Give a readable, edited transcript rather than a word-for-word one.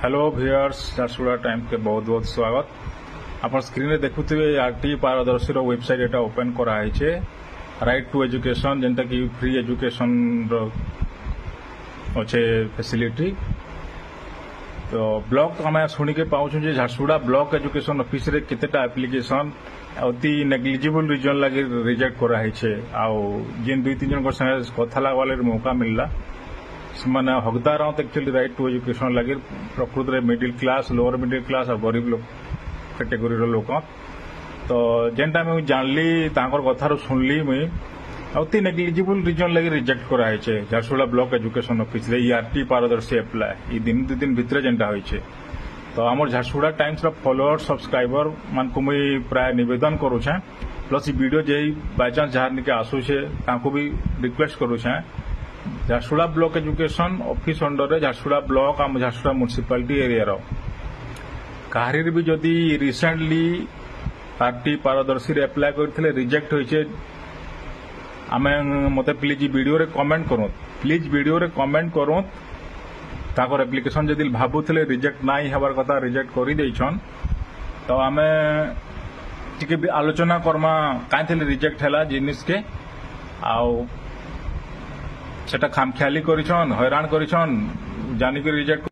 Hello viewers Jharsuguda time के बहुत बहुत स्वागत। आप स्क्रीन में देखुवे आरटी पारदर्शी वेबसाइट एटा ओपन कराई राइट टू एजुकेशन जेनटा कि फ्री एजुकेशन अच्छे फैसिलिटी। तो ब्लॉक आम शुणिके पाऊँ जे झारसुगुड़ा ब्लॉक एजुकेशन ऑफिस रे केतेटा एप्लिकेशन अति नेग्लिजिबल रीजन लगे रिजेक्ट कराई जेन दुई तीन जन संगे कथा लगवाले मौका मिलला मैंने हकदार एक्चुअली राइट टू एजुकेशन लगे प्रकृत में middle class lower middle class और गरीब लोग कैटेगोरी लोक। तो जेनटा मुझे जानली कथार शुणली मुई अति नेग्लिजिबल रीजन लगे रिजेक्ट कराई Jharsuguda block education office RT पारदर्शी एप्लाय दिन दु दिन भितर जेनटा होइछे। तो आम झारसुगुड़ा टाइम्स फॉलोअर सब्सक्राइबर मान को मुई प्राय निवेदन करुछे प्लस वीडियो जे बाय चांस जहाँ निके आसुछे तांको भी रिक्वेस्ट करुछे Jharsuguda block education office under Jharsuguda block आम झारसुगुड़ा म्युनिसिपालिटी एरिया कहारी भी जदि रिसेंटली आरटी पारदर्शी एप्लाय करथिले रिजेक्ट होइछे आमे मते प्लीज वीडियो रे कमेंट करूँ प्लीज वीडियो रे कमेंट करूँ ताकर एप्लिकेशन जदि भाबुथिले रिजेक्ट नाई हेबार कथा रिजेक्ट करि दैछन तो आमे टिके आलोचना करमा काइथिले रिजेक्ट हैला जिनिस के आउ सेटा खामख्याली करिछन हैरान करिछन जानिक रिजेक्ट